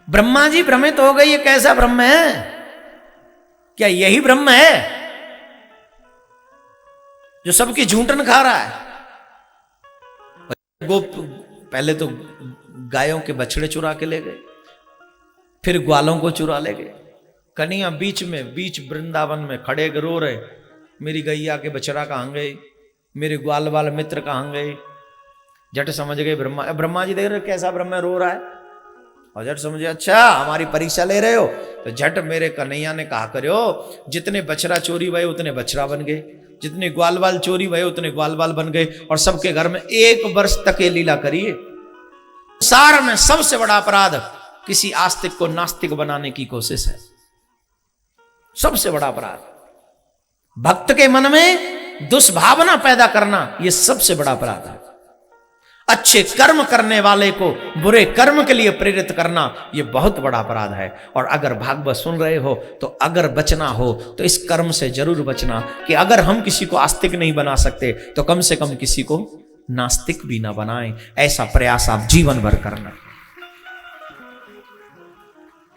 ब्रह्मा जी भ्रमित हो गए, ये कैसा ब्रह्म है, क्या यही ब्रह्म है जो सबकी झूठन खा रहा है? गोप पहले तो गायों के बछड़े चुरा के ले गए, फिर ग्वालों को चुरा ले गए। कन्हैया बीच वृंदावन में खड़े रो रहे, मेरी गैया के बछड़ा कहाँ गए, मेरे ग्वाल वाले मित्र कहाँ गए। झट समझ गए ब्रह्मा जी देख रहे कैसा ब्रह्म रो रहा है, और झट समझे अच्छा हमारी परीक्षा ले रहे हो। तो झट मेरे कन्हैया ने कहा करो, जितने बछड़ा चोरी हुए उतने बछड़ा बन गए, जितने ग्वाल बाल चोरी हुए उतने ग्वाल बाल बन गए, और सबके घर में 1 वर्ष तक ये लीला करिए। संसार में सबसे बड़ा अपराध किसी आस्तिक को नास्तिक बनाने की कोशिश है, सबसे बड़ा अपराध। भक्त के मन में दुष्भावना पैदा करना, यह सबसे बड़ा अपराध है। अच्छे कर्म करने वाले को बुरे कर्म के लिए प्रेरित करना, यह बहुत बड़ा अपराध है। और अगर भागवत सुन रहे हो तो अगर बचना हो तो इस कर्म से जरूर बचना कि अगर हम किसी को आस्तिक नहीं बना सकते तो कम से कम किसी को नास्तिक भी ना बनाएं। ऐसा प्रयास आप जीवन भर करना,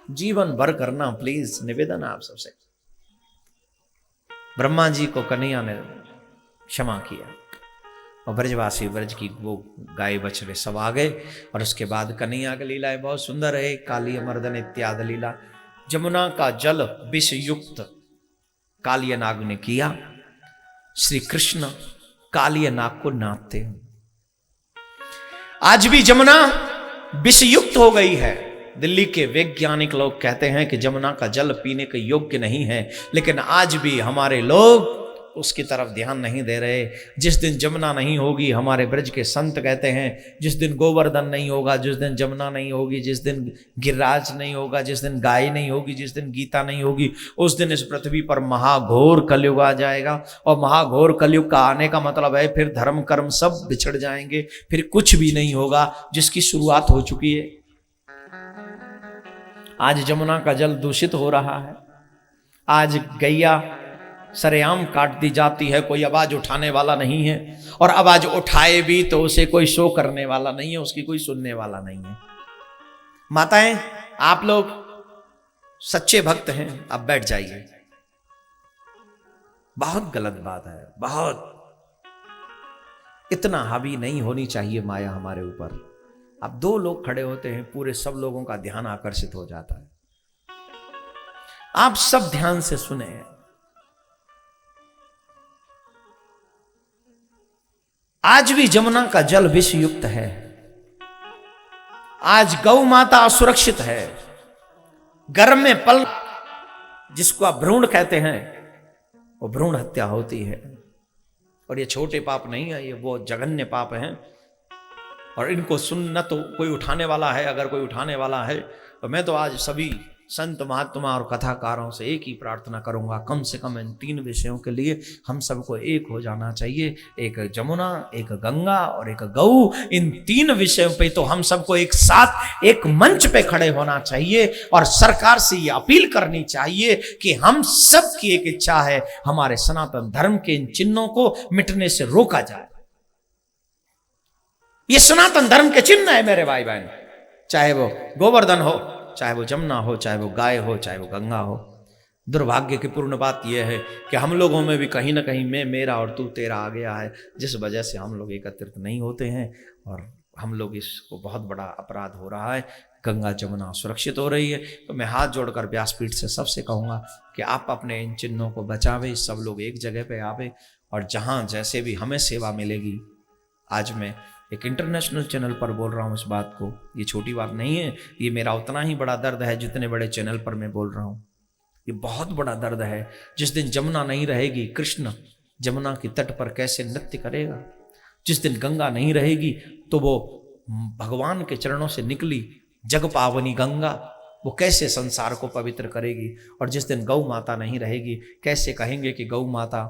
जीवन भर करना प्लीज, निवेदन आप सबसे। ब्रह्मा जी को कन्हैया ने क्षमा किया और ब्रजवासी ब्रज की वो गाय बछड़े सब आ गए। और उसके बाद कन्हैया की लीलाएं बहुत सुंदर है, काली मर्दन इत्यादि लीला। जमुना का जल विष युक्त कालिय नाग ने किया, श्री कृष्ण कालिय नाग को नाथते हैं। आज भी जमुना विष युक्त हो गई है। दिल्ली के वैज्ञानिक लोग कहते हैं कि जमुना का जल पीने के योग्य नहीं है, लेकिन आज भी हमारे लोग उसकी तरफ ध्यान नहीं दे रहे। जिस दिन जमुना नहीं होगी, हमारे ब्रज के संत कहते हैं, जिस दिन गोवर्धन नहीं होगा, जिस दिन जमुना नहीं होगी, जिस दिन गिरिराज नहीं होगा, जिस दिन गाय नहीं होगी, जिस दिन गीता नहीं होगी, उस दिन इस पृथ्वी पर महाघोर कलयुग आ जाएगा। और महाघोर कलयुग का आने का मतलब है फिर धर्म कर्म सब बिछड़ जाएंगे, फिर कुछ भी नहीं होगा, जिसकी शुरुआत हो चुकी है। आज जमुना का जल दूषित हो रहा है, आज गैया सरेआम काट दी जाती है, कोई आवाज उठाने वाला नहीं है, और आवाज उठाए भी तो उसे कोई शो करने वाला नहीं है, उसकी कोई सुनने वाला नहीं है। माताएं, आप लोग सच्चे भक्त हैं, अब बैठ जाइए। बहुत गलत बात है, बहुत इतना हावी नहीं होनी चाहिए माया हमारे ऊपर। अब 2 लोग खड़े होते हैं, पूरे सब लोगों का ध्यान आकर्षित हो जाता है। आप सब ध्यान से सुने। आज भी जमुना का जल विष युक्त है, आज गौ माता असुरक्षित है। गर्भ में पल जिसको आप भ्रूण कहते हैं, वो भ्रूण हत्या होती है। और ये छोटे पाप नहीं है, ये वो जघन्य पाप हैं। और इनको सुनना तो कोई उठाने वाला है, अगर कोई उठाने वाला है तो मैं तो आज सभी संत महात्मा और कथाकारों से एक ही प्रार्थना करूंगा, कम से कम इन 3 विषयों के लिए हम सबको एक हो जाना चाहिए। एक जमुना, एक गंगा और एक गौ। इन 3 विषयों पे तो हम सबको एक साथ एक मंच पे खड़े होना चाहिए और सरकार से ये अपील करनी चाहिए कि हम सब की एक इच्छा है, हमारे सनातन धर्म के इन चिन्हों को मिटने से रोका जाए। ये सनातन धर्म के चिन्ह है मेरे भाई बहन, चाहे वो गोवर्धन हो, चाहे वो जमुना हो, चाहे वो गाय हो, चाहे वो गंगा हो। दुर्भाग्य की पूर्ण बात यह है कि हम लोगों में भी कहीं ना कहीं मैं मेरा और तू तेरा आ गया है, जिस वजह से हम लोग एकत्रित नहीं होते हैं और हम लोग इसको बहुत बड़ा अपराध हो रहा है। गंगा जमुना सुरक्षित हो रही है, तो मैं हाथ जोड़कर व्यासपीठ से सबसे कहूँगा कि आप अपने इन चिन्हों को बचावे, सब लोग एक जगह पे आवे और जहाँ जैसे भी हमें सेवा मिलेगी। आज मैं एक इंटरनेशनल चैनल पर बोल रहा हूँ इस बात को, ये छोटी बात नहीं है, ये मेरा उतना ही बड़ा दर्द है जितने बड़े चैनल पर मैं बोल रहा हूँ। ये बहुत बड़ा दर्द है। जिस दिन जमुना नहीं रहेगी, कृष्ण जमुना के तट पर कैसे नृत्य करेगा। जिस दिन गंगा नहीं रहेगी तो वो भगवान के चरणों से निकली जग पावनी गंगा, वो कैसे संसार को पवित्र करेगी। और जिस दिन गौ माता नहीं रहेगी, कैसे कहेंगे कि गौ माता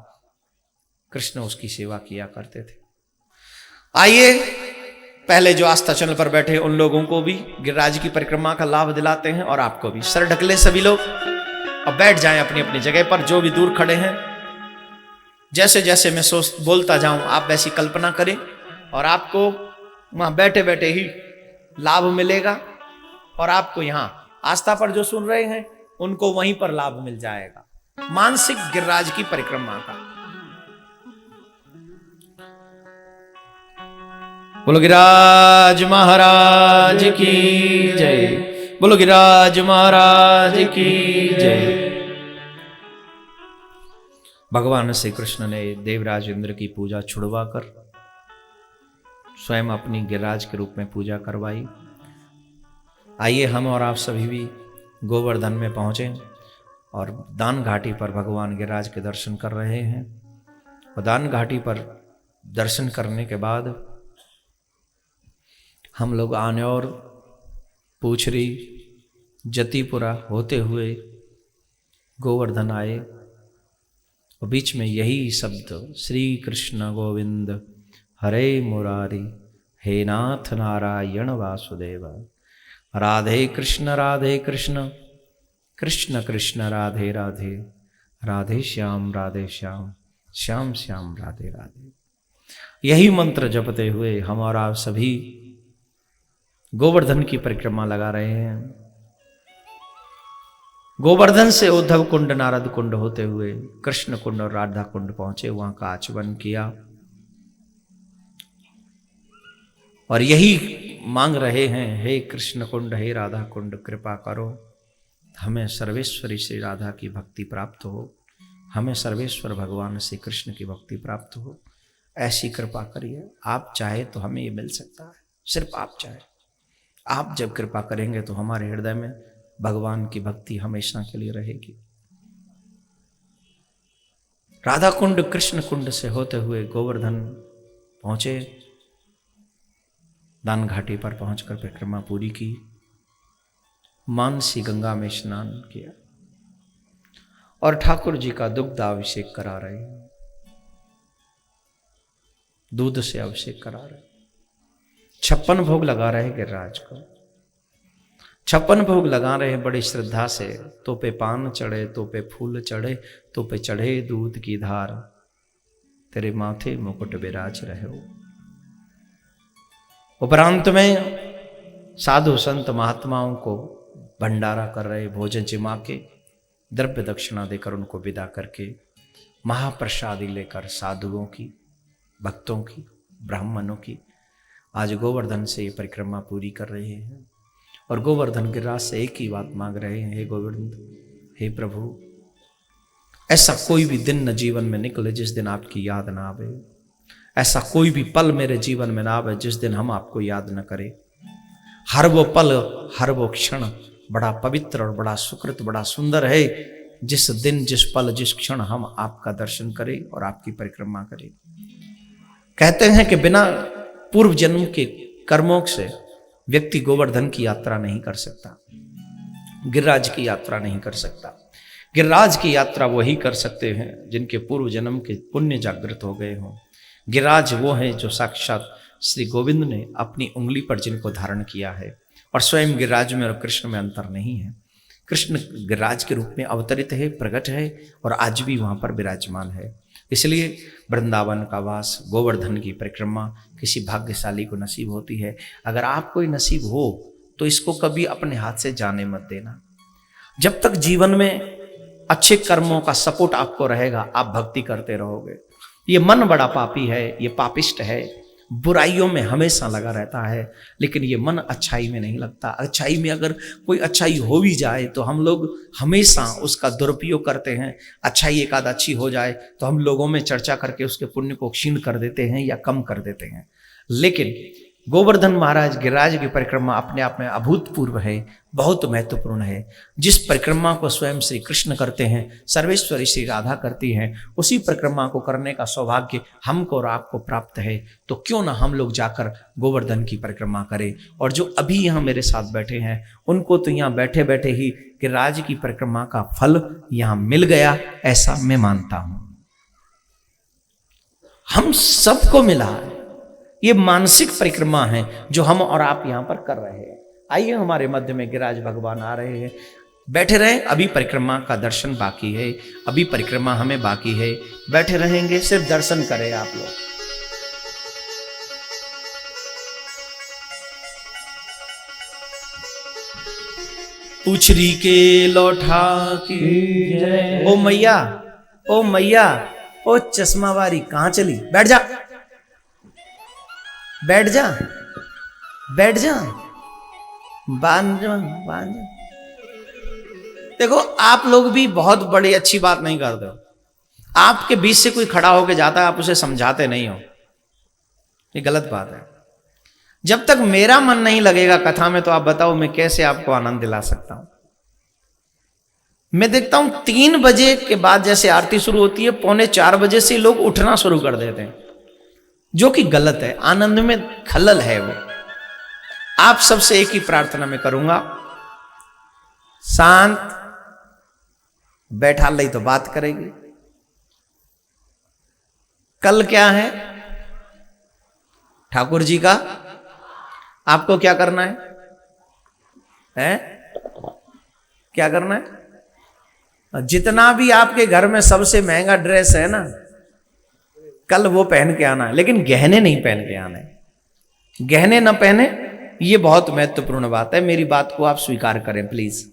कृष्ण उसकी सेवा किया करते थे। आइए पहले जो आस्था चैनल पर बैठे उन लोगों को भी गिरिराज की परिक्रमा का लाभ दिलाते हैं और आपको भी। सर ढकले सभी लोग और बैठ जाएं अपनी अपनी जगह पर। जो भी दूर खड़े हैं, जैसे जैसे मैं बोलता जाऊं आप वैसी कल्पना करें और आपको वहां बैठे बैठे ही लाभ मिलेगा और आपको यहाँ आस्था पर जो सुन रहे हैं उनको वहीं पर लाभ मिल जाएगा, मानसिक गिरिराज की परिक्रमा का। बोलो गिरिराज महाराज की जय, बोलो गिरिराज महाराज की जय। भगवान श्री कृष्ण ने देवराज इंद्र की पूजा छुड़वा कर स्वयं अपनी गिरिराज के रूप में पूजा करवाई। आइए हम और आप सभी भी गोवर्धन में पहुंचे और दान घाटी पर भगवान गिरिराज के दर्शन कर रहे हैं। और दान घाटी पर दर्शन करने के बाद हम लोग आन्योर, पूछरी, जतीपुरा होते हुए गोवर्धन आए। और बीच में यही शब्द श्री कृष्ण गोविंद हरे मुरारी, हे नाथ नारायण वासुदेव, राधे कृष्ण कृष्ण कृष्ण राधे राधे, राधे श्याम श्याम श्याम राधे राधे। यही मंत्र जपते हुए हम और आप सभी गोवर्धन की परिक्रमा लगा रहे हैं। गोवर्धन से उद्धव कुंड, नारद कुंड होते हुए कृष्ण कुंड और राधा कुंड पहुंचे, वहां का आचमन किया और यही मांग रहे हैं, हे कृष्ण कुंड, हे राधा कुंड, कृपा करो, हमें सर्वेश्वरी श्री राधा की भक्ति प्राप्त हो, हमें सर्वेश्वर भगवान श्री कृष्ण की भक्ति प्राप्त हो, ऐसी कृपा करिए। आप चाहे तो हमें ये मिल सकता है, सिर्फ आप चाहे। आप जब कृपा करेंगे तो हमारे हृदय में भगवान की भक्ति हमेशा के लिए रहेगी। राधा कुंड कृष्ण कुंड से होते हुए गोवर्धन पहुंचे। दान घाटी पर पहुंचकर परिक्रमा पूरी की, मानसी गंगा में स्नान किया और ठाकुर जी का दुग्धाभिषेक करा रहे हैं, दूध से अभिषेक करा रहे, 56 भोग लगा रहे गिरिराज को। 56 भोग लगा रहे हैं बड़ी श्रद्धा से। तो पे पान चढ़े, तो पे फूल चढ़े, तो पे चढ़े दूध की धार, तेरे माथे मुकुट विराज रहे हो। उपरांत में साधु संत महात्माओं को भंडारा कर रहे, भोजन जिमा के द्रव्य दक्षिणा देकर उनको विदा करके महाप्रसादी लेकर साधुओं की, भक्तों की, ब्राह्मणों की आज गोवर्धन से ये परिक्रमा पूरी कर रहे हैं। और गोवर्धन गिरिराज से एक ही बात मांग रहे हैं, हे गोविंद, हे प्रभु, ऐसा कोई भी दिन न जीवन में निकले जिस दिन आपकी याद ना आवे, ऐसा कोई भी पल मेरे जीवन में ना आवे जिस दिन हम आपको याद न करें। हर वो पल, हर वो क्षण बड़ा पवित्र और बड़ा सुकृत, बड़ा सुंदर है, जिस दिन, जिस पल, जिस क्षण हम आपका दर्शन करें और आपकी परिक्रमा करें। कहते हैं कि बिना पूर्व जन्म के कर्मों से व्यक्ति गोवर्धन की यात्रा नहीं कर सकता, गिरिराज की यात्रा नहीं कर सकता। गिरिराज की यात्रा वही कर सकते हैं जिनके पूर्व जन्म के पुण्य जागृत हो गए हों। गिरिराज वो हैं जो साक्षात श्री गोविंद ने अपनी उंगली पर जिनको धारण किया है। और स्वयं गिरिराज में और कृष्ण में अंतर नहीं है। कृष्ण गिरिराज के रूप में अवतरित है, प्रकट है और आज भी वहाँ पर विराजमान है। इसलिए वृंदावन का वास, गोवर्धन की परिक्रमा किसी भाग्यशाली को नसीब होती है। अगर आपको नसीब हो तो इसको कभी अपने हाथ से जाने मत देना। जब तक जीवन में अच्छे कर्मों का सपोर्ट आपको रहेगा, आप भक्ति करते रहोगे। ये मन बड़ा पापी है, ये पापिष्ट है, बुराइयों में हमेशा लगा रहता है, लेकिन ये मन अच्छाई में नहीं लगता। अच्छाई में अगर कोई अच्छाई हो भी जाए तो हम लोग हमेशा उसका दुरुपयोग करते हैं। अच्छाई एक आध अच्छी हो जाए तो हम लोगों में चर्चा करके उसके पुण्य को क्षीण कर देते हैं या कम कर देते हैं। लेकिन गोवर्धन महाराज गिरिराज की परिक्रमा अपने आप में अभूतपूर्व है, बहुत महत्वपूर्ण है। जिस परिक्रमा को स्वयं श्री कृष्ण करते हैं, सर्वेश्वरी श्री राधा करती हैं, उसी परिक्रमा को करने का सौभाग्य हमको और आपको प्राप्त है। तो क्यों ना हम लोग जाकर गोवर्धन की परिक्रमा करें। और जो अभी यहाँ मेरे साथ बैठे हैं उनको तो यहाँ बैठे बैठे ही गिरिराज की परिक्रमा का फल यहाँ मिल गया, ऐसा मैं मानता हूँ। हम सबको मिला है। ये मानसिक परिक्रमा है जो हम और आप यहाँ पर कर रहे हैं। आइए, हमारे मध्य में गिरिराज भगवान आ रहे हैं। बैठे रहें, अभी परिक्रमा का दर्शन बाकी है, अभी परिक्रमा हमें बाकी है। बैठे रहेंगे, सिर्फ दर्शन करें आप लोग। उछरी के लौठा की जय। ओ मैया, ओ मैया, ओ चश्मा वाली कहां चली? बैठ जा, बैठ जा, बैठ जा, बांध जा, बांध जा। देखो आप लोग भी बहुत बड़ी अच्छी बात नहीं करते हो। आपके बीच से कोई खड़ा होकर जाता है, आप उसे समझाते नहीं हो, ये गलत बात है। जब तक मेरा मन नहीं लगेगा कथा में, तो आप बताओ मैं कैसे आपको आनंद दिला सकता हूं। मैं देखता हूं 3 बजे के बाद जैसे आरती शुरू होती है, 3:45 बजे से लोग उठना शुरू कर देते हैं, जो कि गलत है, आनंद में खलल है वो। आप सबसे एक ही प्रार्थना मैं करूंगा, शांत बैठा लई तो बात करेगी। कल क्या है? ठाकुर जी का। आपको क्या करना है? हैं? क्या करना है? जितना भी आपके घर में सबसे महंगा ड्रेस है ना, कल वो पहन के आना है, लेकिन गहने नहीं पहन के आना है। गहने ना पहने, ये बहुत महत्वपूर्ण बात है। मेरी बात को आप स्वीकार करें प्लीज।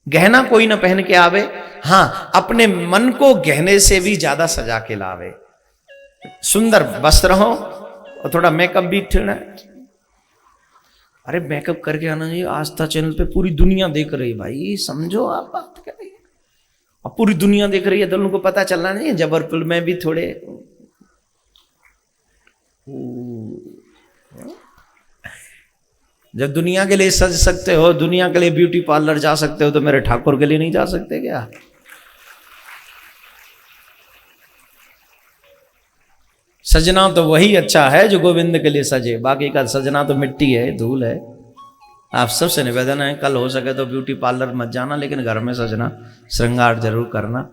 गहना कोई ना पहन के आवे, हाँ अपने मन को गहने से भी ज्यादा सजा के लावे। सुंदर वस्त्र हो और थोड़ा मेकअप भी ठेना। अरे मेकअप करके आना चाहिए। आस्था चैनल पे पूरी दुनिया देख रही है भाई, समझो आप बात कर रही है। अब पूरी दुनिया देख रही है तो उनको पता चलना नहीं है। जबलपुर में भी थोड़े जब दुनिया के लिए सज सकते हो, दुनिया के लिए ब्यूटी पार्लर जा सकते हो, तो मेरे ठाकुर के लिए नहीं जा सकते क्या? सजना तो वही अच्छा है जो गोविंद के लिए सजे, बाकी का सजना तो मिट्टी है, धूल है। आप सबसे निवेदन है, कल हो सके तो ब्यूटी पार्लर मत जाना, लेकिन घर में सजना, श्रृंगार जरूर करना।